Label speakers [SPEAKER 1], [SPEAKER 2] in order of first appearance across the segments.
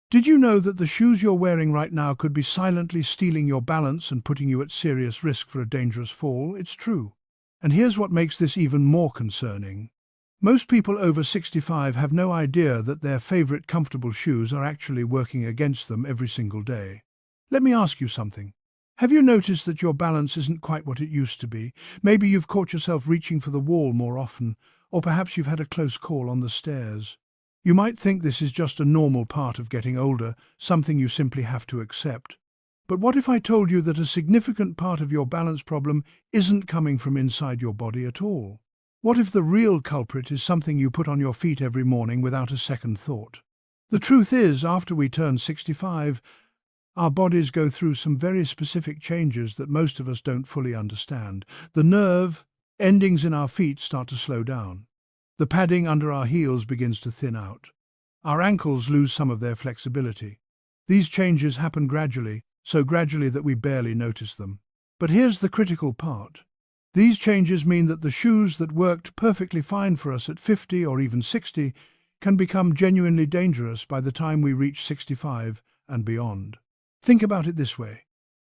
[SPEAKER 1] Did you know that the shoes you're wearing right now could be silently stealing your balance and putting you at serious risk for a dangerous fall? It's true. And here's what makes this even more concerning. Most people over 65 have no idea that their favorite comfortable shoes are actually working against them every single day. Let me ask you something. Have you noticed that your balance isn't quite what it used to be? Maybe you've caught yourself reaching for the wall more often, or perhaps you've had a close call on the stairs. You might think this is just a normal part of getting older, something you simply have to accept. But what if I told you that a significant part of your balance problem isn't coming from inside your body at all? What if the real culprit is something you put on your feet every morning without a second thought? The truth is, after we turn 65, our bodies go through some very specific changes that most of us don't fully understand. The nerve endings in our feet start to slow down. The padding under our heels begins to thin out. Our ankles lose some of their flexibility. These changes happen gradually, so gradually that we barely notice them. But here's the critical part. These changes mean that the shoes that worked perfectly fine for us at 50 or even 60 can become genuinely dangerous by the time we reach 65 and beyond. Think about it this way.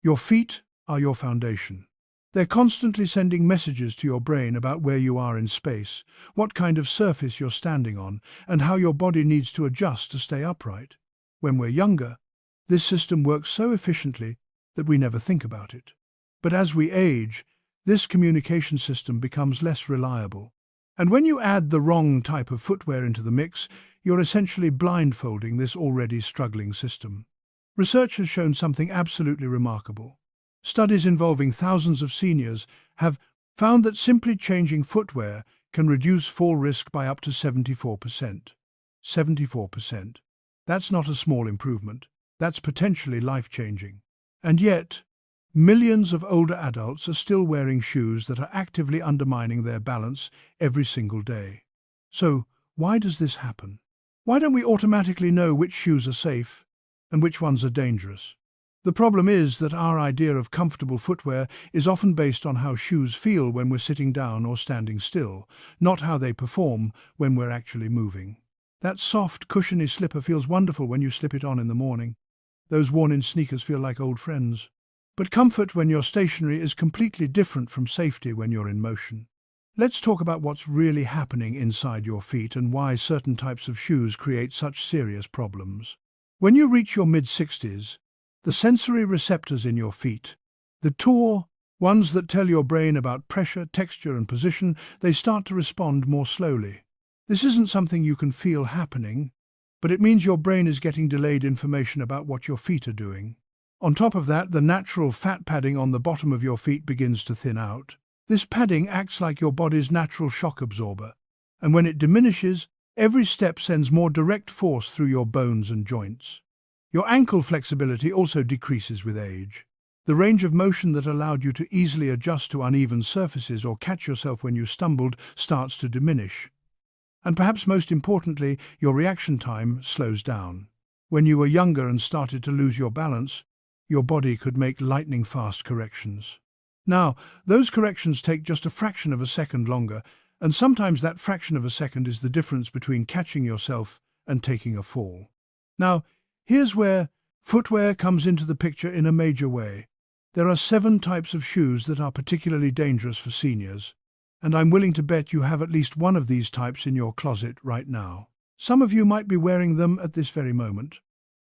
[SPEAKER 1] Your feet are your foundation. They're constantly sending messages to your brain about where you are in space, what kind of surface you're standing on, and how your body needs to adjust to stay upright. When we're younger, this system works so efficiently that we never think about it. But as we age, this communication system becomes less reliable. And when you add the wrong type of footwear into the mix, you're essentially blindfolding this already struggling system. Research has shown something absolutely remarkable. Studies involving thousands of seniors have found that simply changing footwear can reduce fall risk by up to 74%. 74%. That's not a small improvement. That's potentially life-changing. And yet, millions of older adults are still wearing shoes that are actively undermining their balance every single day. So, why does this happen? Why don't we automatically know which shoes are safe and which ones are dangerous? The problem is that our idea of comfortable footwear is often based on how shoes feel when we're sitting down or standing still, not how they perform when we're actually moving. That soft, cushiony slipper feels wonderful when you slip it on in the morning. Those worn-in sneakers feel like old friends. But comfort when you're stationary is completely different from safety when you're in motion. Let's talk about what's really happening inside your feet and why certain types of shoes create such serious problems. When you reach your mid-60s, the sensory receptors in your feet, the taut ones that tell your brain about pressure, texture and position, they start to respond more slowly. This isn't something you can feel happening, but it means your brain is getting delayed information about what your feet are doing. On top of that, the natural fat padding on the bottom of your feet begins to thin out. This padding acts like your body's natural shock absorber, and when it diminishes, every step sends more direct force through your bones and joints. Your ankle flexibility also decreases with age. The range of motion that allowed you to easily adjust to uneven surfaces or catch yourself when you stumbled starts to diminish. And perhaps most importantly, your reaction time slows down. When you were younger and started to lose your balance, your body could make lightning-fast corrections. Now, those corrections take just a fraction of a second longer, and sometimes that fraction of a second is the difference between catching yourself and taking a fall. Now, here's where footwear comes into the picture in a major way. There are 7 types of shoes that are particularly dangerous for seniors, and I'm willing to bet you have at least one of these types in your closet right now. Some of you might be wearing them at this very moment.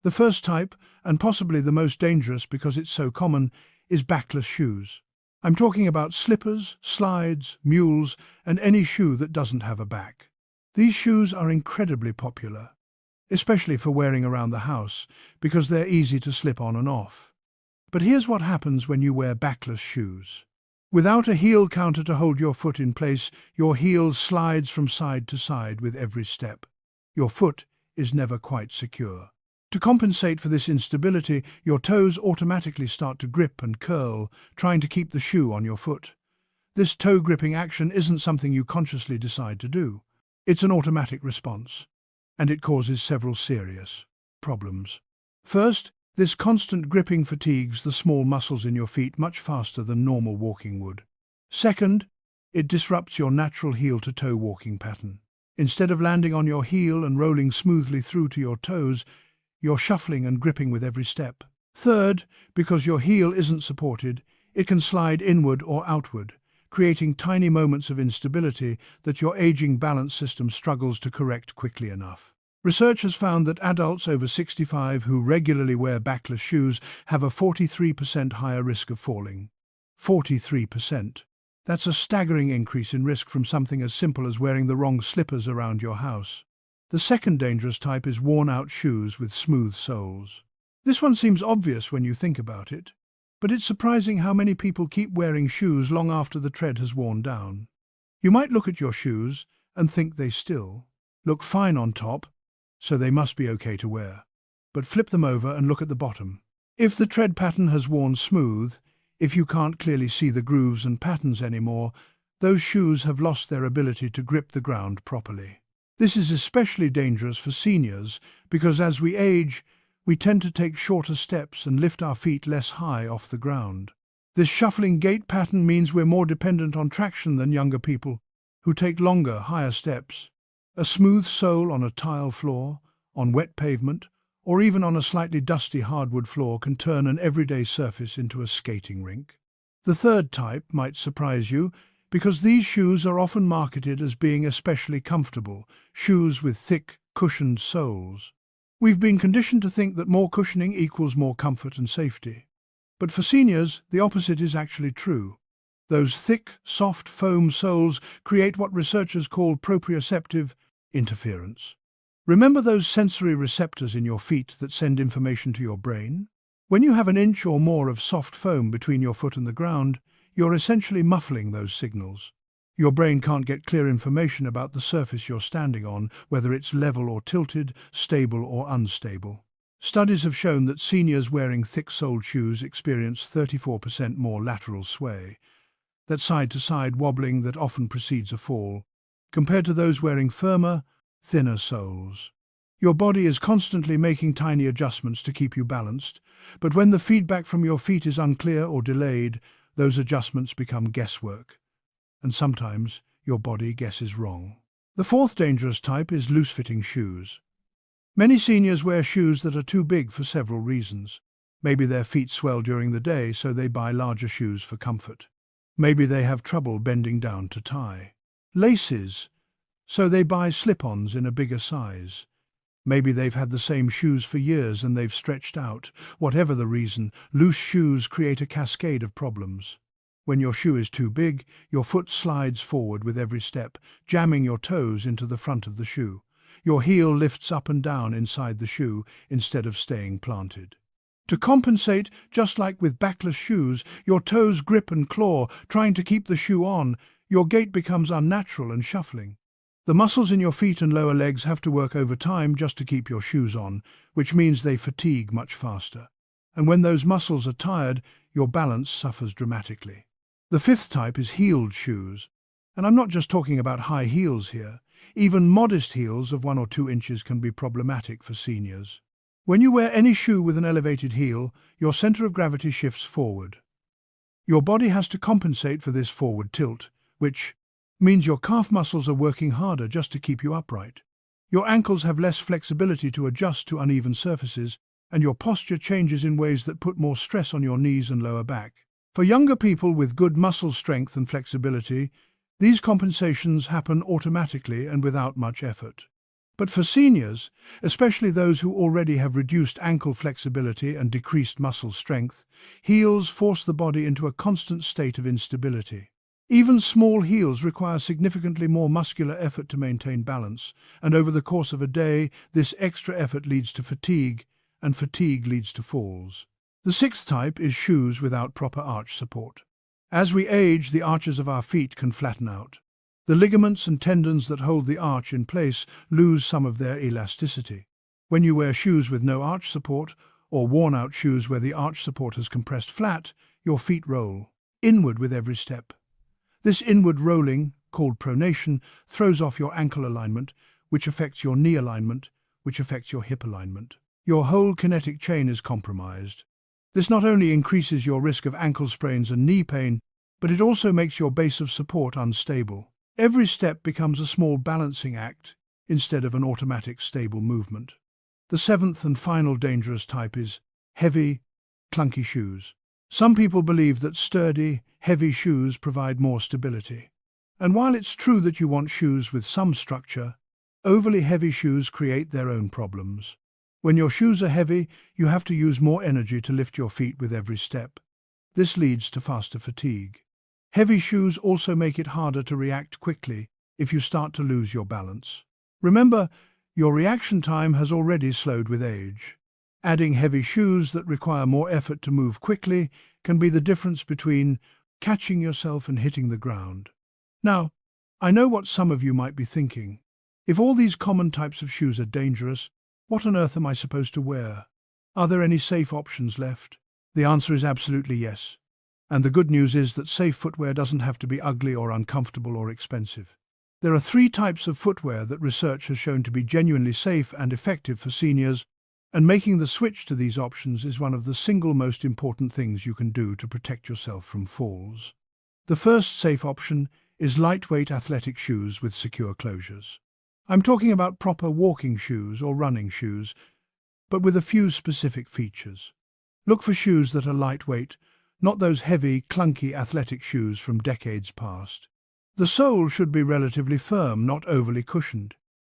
[SPEAKER 1] The first type, and possibly the most dangerous because it's so common, is backless shoes. I'm talking about slippers, slides, mules, and any shoe that doesn't have a back. These shoes are incredibly popular, especially for wearing around the house, because they're easy to slip on and off. But here's what happens when you wear backless shoes. Without a heel counter to hold your foot in place, your heel slides from side to side with every step. Your foot is never quite secure. To compensate for this instability, your toes automatically start to grip and curl, trying to keep the shoe on your foot. This toe gripping action isn't something you consciously decide to do. It's an automatic response, and it causes several serious problems. First, this constant gripping fatigues the small muscles in your feet much faster than normal walking would. Second, it disrupts your natural heel-to-toe walking pattern. Instead of landing on your heel and rolling smoothly through to your toes, You're shuffling and gripping with every step. Third, because your heel isn't supported, it can slide inward or outward, creating tiny moments of instability that your aging balance system struggles to correct quickly enough. Research has found that adults over 65 who regularly wear backless shoes have a 43% higher risk of falling. 43%. That's a staggering increase in risk from something as simple as wearing the wrong slippers around your house. The second dangerous type is worn-out shoes with smooth soles. This one seems obvious when you think about it, but it's surprising how many people keep wearing shoes long after the tread has worn down. You might look at your shoes and think they still look fine on top, so they must be okay to wear. But flip them over and look at the bottom. If the tread pattern has worn smooth, if you can't clearly see the grooves and patterns anymore, those shoes have lost their ability to grip the ground properly. This is especially dangerous for seniors because as we age, we tend to take shorter steps and lift our feet less high off the ground. This shuffling gait pattern means we're more dependent on traction than younger people, who take longer, higher steps. A smooth sole on a tile floor, on wet pavement, or even on a slightly dusty hardwood floor can turn an everyday surface into a skating rink. The third type might surprise you because these shoes are often marketed as being especially comfortable, shoes with thick, cushioned soles. We've been conditioned to think that more cushioning equals more comfort and safety. But for seniors, the opposite is actually true. Those thick, soft foam soles create what researchers call proprioceptive interference. Remember those sensory receptors in your feet that send information to your brain? When you have an inch or more of soft foam between your foot and the ground, you're essentially muffling those signals. Your brain can't get clear information about the surface you're standing on, whether it's level or tilted, stable or unstable. Studies have shown that seniors wearing thick-soled shoes experience 34% more lateral sway, that side-to-side wobbling that often precedes a fall, compared to those wearing firmer, thinner soles. Your body is constantly making tiny adjustments to keep you balanced, but when the feedback from your feet is unclear or delayed, those adjustments become guesswork. And sometimes your body guesses wrong. The fourth dangerous type is loose-fitting shoes. Many seniors wear shoes that are too big for several reasons. Maybe their feet swell during the day, so they buy larger shoes for comfort. Maybe they have trouble bending down to tie laces, so they buy slip-ons in a bigger size. Maybe they've had the same shoes for years and they've stretched out. Whatever the reason, loose shoes create a cascade of problems. When your shoe is too big, your foot slides forward with every step, jamming your toes into the front of the shoe. Your heel lifts up and down inside the shoe instead of staying planted. To compensate, just like with backless shoes, your toes grip and claw, trying to keep the shoe on. Your gait becomes unnatural and shuffling. The muscles in your feet and lower legs have to work overtime just to keep your shoes on, which means they fatigue much faster. And when those muscles are tired, your balance suffers dramatically. The fifth type is heeled shoes. And I'm not just talking about high heels here. Even modest heels of 1 or 2 inches can be problematic for seniors. When you wear any shoe with an elevated heel, your center of gravity shifts forward. Your body has to compensate for this forward tilt, which means your calf muscles are working harder just to keep you upright. Your ankles have less flexibility to adjust to uneven surfaces, and your posture changes in ways that put more stress on your knees and lower back. For younger people with good muscle strength and flexibility, these compensations happen automatically and without much effort. But for seniors, especially those who already have reduced ankle flexibility and decreased muscle strength, heels force the body into a constant state of instability. Even small heels require significantly more muscular effort to maintain balance, and over the course of a day, this extra effort leads to fatigue, and fatigue leads to falls. The sixth type is shoes without proper arch support. As we age, the arches of our feet can flatten out. The ligaments and tendons that hold the arch in place lose some of their elasticity. When you wear shoes with no arch support, or worn-out shoes where the arch support has compressed flat, your feet roll inward with every step. This inward rolling, called pronation, throws off your ankle alignment, which affects your knee alignment, which affects your hip alignment. Your whole kinetic chain is compromised. This not only increases your risk of ankle sprains and knee pain, but it also makes your base of support unstable. Every step becomes a small balancing act instead of an automatic stable movement. The seventh and final dangerous type is heavy, clunky shoes. Some people believe that sturdy, heavy shoes provide more stability. And while it's true that you want shoes with some structure, overly heavy shoes create their own problems. When your shoes are heavy, you have to use more energy to lift your feet with every step. This leads to faster fatigue. Heavy shoes also make it harder to react quickly if you start to lose your balance. Remember, your reaction time has already slowed with age. Adding heavy shoes that require more effort to move quickly can be the difference between catching yourself and hitting the ground. Now, I know what some of you might be thinking. If all these common types of shoes are dangerous, what on earth am I supposed to wear? Are there any safe options left? The answer is absolutely yes. And the good news is that safe footwear doesn't have to be ugly or uncomfortable or expensive. There are 3 types of footwear that research has shown to be genuinely safe and effective for seniors, and making the switch to these options is one of the single most important things you can do to protect yourself from falls. The first safe option is lightweight athletic shoes with secure closures. I'm talking about proper walking shoes or running shoes, but with a few specific features. Look for shoes that are lightweight, not those heavy, clunky athletic shoes from decades past. The sole should be relatively firm, not overly cushioned.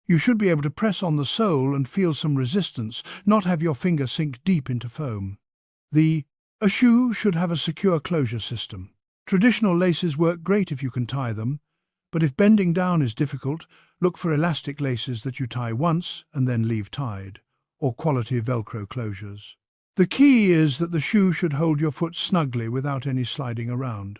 [SPEAKER 1] You should be able to press on the sole and feel some resistance, not have your finger sink deep into foam. A shoe should have a secure closure system. Traditional laces work great if you can tie them, but if bending down is difficult, look for elastic laces that you tie once and then leave tied, or quality Velcro closures. The key is that the shoe should hold your foot snugly without any sliding around.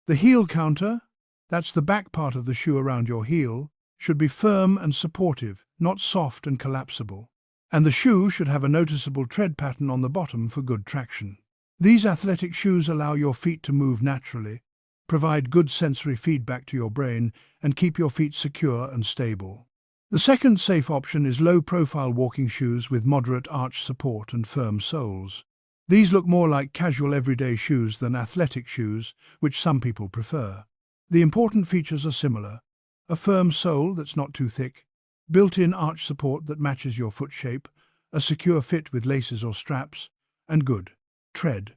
[SPEAKER 1] The heel counter, that's the back part of the shoe around your heel, should be firm and supportive, not soft and collapsible. And the shoe should have a noticeable tread pattern on the bottom for good traction. These athletic shoes allow your feet to move naturally, provide good sensory feedback to your brain, and keep your feet secure and stable. The second safe option is low-profile walking shoes with moderate arch support and firm soles. These look more like casual everyday shoes than athletic shoes, which some people prefer. The important features are similar: a firm sole that's not too thick, built-in arch support that matches your foot shape, a secure fit with laces or straps, and good tread.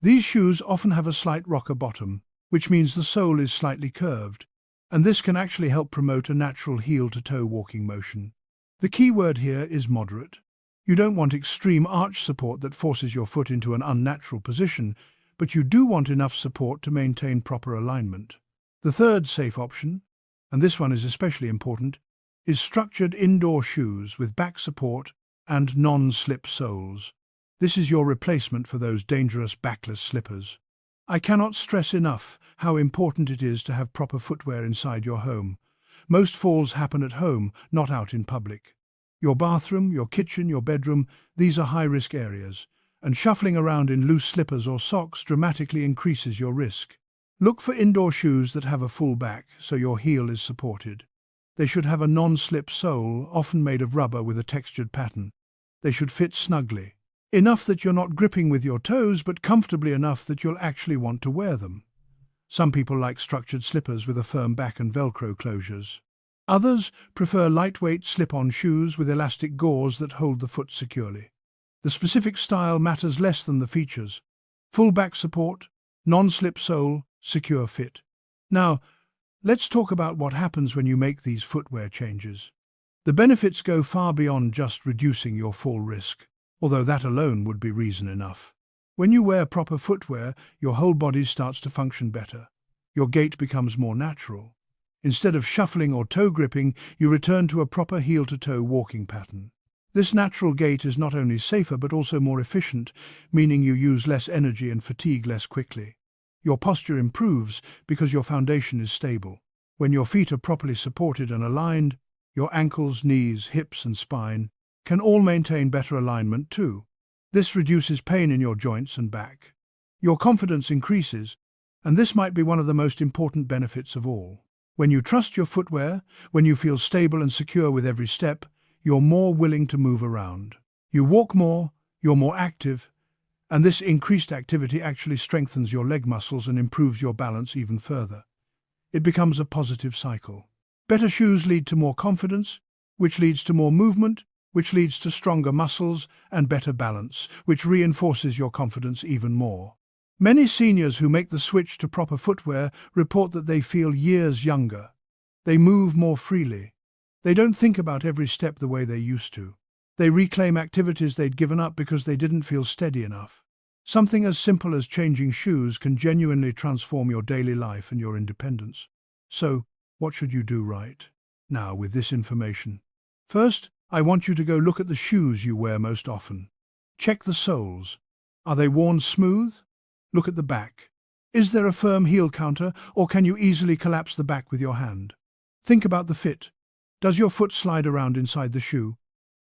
[SPEAKER 1] These shoes often have a slight rocker bottom, which means the sole is slightly curved, and this can actually help promote a natural heel-to-toe walking motion. The key word here is moderate. You don't want extreme arch support that forces your foot into an unnatural position, but you do want enough support to maintain proper alignment. The third safe option, and this one is especially important, is structured indoor shoes with back support and non-slip soles. This is your replacement for those dangerous backless slippers. I cannot stress enough how important it is to have proper footwear inside your home. Most falls happen at home, not out in public. Your bathroom, your kitchen, your bedroom, these are high-risk areas, and shuffling around in loose slippers or socks dramatically increases your risk. Look for indoor shoes that have a full back, so your heel is supported. They should have a non-slip sole, often made of rubber with a textured pattern. They should fit snugly. Enough that you're not gripping with your toes, but comfortably enough that you'll actually want to wear them. Some people like structured slippers with a firm back and Velcro closures. Others prefer lightweight slip-on shoes with elastic gauze that hold the foot securely. The specific style matters less than the features. Full back support, non-slip sole, secure fit. Now, let's talk about what happens when you make these footwear changes. The benefits go far beyond just reducing your fall risk, although that alone would be reason enough. When you wear proper footwear, your whole body starts to function better. Your gait becomes more natural. Instead of shuffling or toe gripping, you return to a proper heel-to-toe walking pattern. This natural gait is not only safer but also more efficient, meaning you use less energy and fatigue less quickly. Your posture improves because your foundation is stable. When your feet are properly supported and aligned, your ankles, knees, hips and spine can all maintain better alignment too. This reduces pain in your joints and back. Your confidence increases, and this might be one of the most important benefits of all. When you trust your footwear, when you feel stable and secure with every step, you're more willing to move around. You walk more, you're more active, and this increased activity actually strengthens your leg muscles and improves your balance even further. It becomes a positive cycle. Better shoes lead to more confidence, which leads to more movement, which leads to stronger muscles and better balance, which reinforces your confidence even more. Many seniors who make the switch to proper footwear report that they feel years younger. They move more freely. They don't think about every step the way they used to. They reclaim activities they'd given up because they didn't feel steady enough. Something as simple as changing shoes can genuinely transform your daily life and your independence. So, what should you do right now with this information? First, I want you to go look at the shoes you wear most often. Check the soles. Are they worn smooth? Look at the back. Is there a firm heel counter, or can you easily collapse the back with your hand? Think about the fit. Does your foot slide around inside the shoe,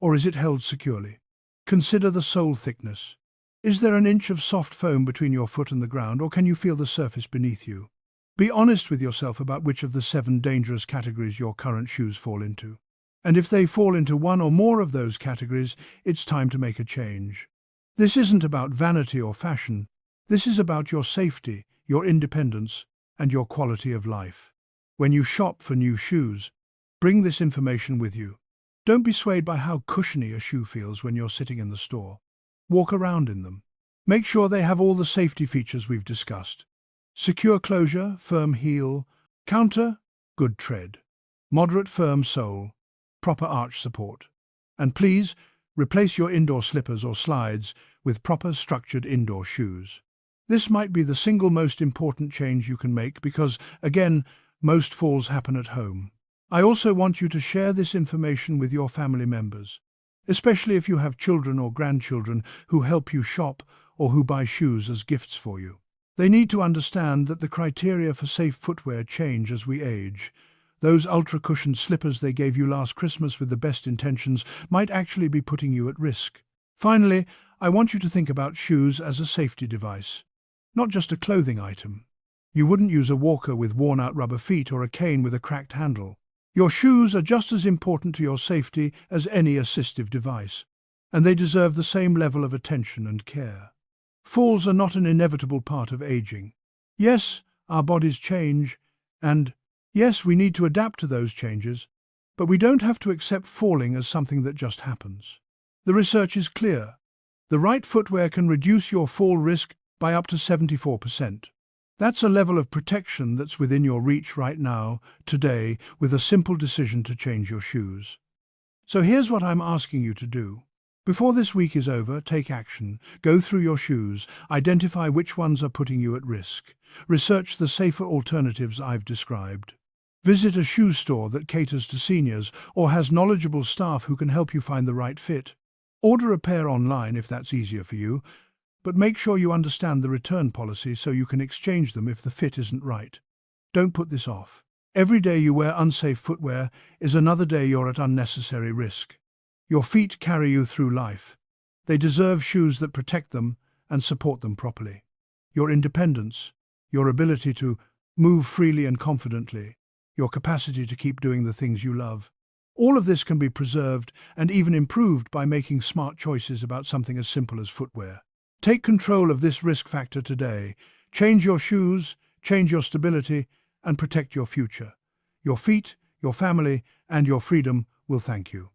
[SPEAKER 1] or is it held securely? Consider the sole thickness. Is there an inch of soft foam between your foot and the ground, or can you feel the surface beneath you? Be honest with yourself about which of the 7 dangerous categories your current shoes fall into. And if they fall into one or more of those categories, it's time to make a change. This isn't about vanity or fashion. This is about your safety, your independence, and your quality of life. When you shop for new shoes, bring this information with you. Don't be swayed by how cushiony a shoe feels when you're sitting in the store. Walk around in them. Make sure they have all the safety features we've discussed. Secure closure, firm heel, counter, good tread, moderate firm sole, proper arch support. And please, replace your indoor slippers or slides with proper structured indoor shoes. This might be the single most important change you can make because, again, most falls happen at home. I also want you to share this information with your family members, especially if you have children or grandchildren who help you shop or who buy shoes as gifts for you. They need to understand that the criteria for safe footwear change as we age. Those ultra-cushioned slippers they gave you last Christmas with the best intentions might actually be putting you at risk. Finally, I want you to think about shoes as a safety device, not just a clothing item. You wouldn't use a walker with worn-out rubber feet or a cane with a cracked handle. Your shoes are just as important to your safety as any assistive device, and they deserve the same level of attention and care. Falls are not an inevitable part of aging. Yes, our bodies change, and yes, we need to adapt to those changes, but we don't have to accept falling as something that just happens. The research is clear. The right footwear can reduce your fall risk by up to 74%. That's a level of protection that's within your reach right now, today, with a simple decision to change your shoes. So here's what I'm asking you to do. Before this week is over, take action. Go through your shoes, identify which ones are putting you at risk. Research the safer alternatives I've described. Visit a shoe store that caters to seniors or has knowledgeable staff who can help you find the right fit. Order a pair online if that's easier for you, but make sure you understand the return policy so you can exchange them if the fit isn't right. Don't put this off. Every day you wear unsafe footwear is another day you're at unnecessary risk. Your feet carry you through life. They deserve shoes that protect them and support them properly. Your independence, your ability to move freely and confidently, your capacity to keep doing the things you love. All of this can be preserved and even improved by making smart choices about something as simple as footwear. Take control of this risk factor today. Change your shoes, change your stability, and protect your future. Your feet, your family, and your freedom will thank you.